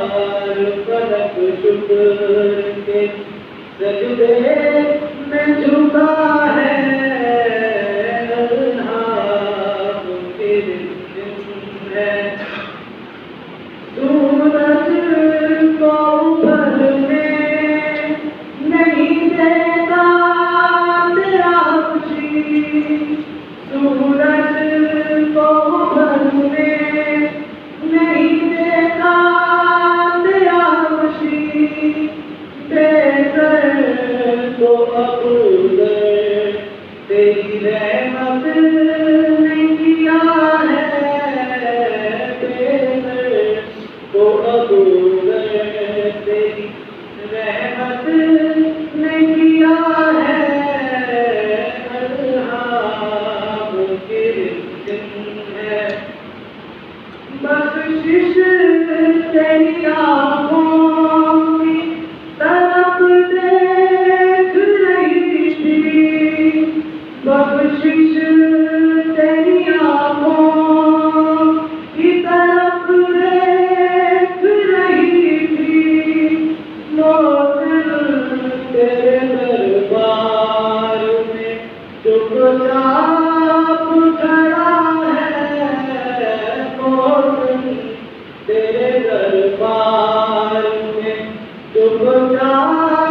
فلک شکر کے سجدے میں جھکا ہے الہام کے دن ہے سورج کو ابھرنے نہیں دیتا تیرا خوشی سورج کو ابھرنے نہیں دیتا تیرا خوشی بے در کو ابھر تیری رحمت نے کیا ہے بے در کو ابھر تیری رحمت نے کیا ہے الہام کے دن ہے بخشش تیری آنکھوں کی طرف دیکھ رہی تھی بخشش تیری آنکھوں کی طرف دیکھ رہی تھی وہ دل تیرے دربار میں چپ چاپ کھڑا ہے وہ دل تیرے دربار میں چپ چاپ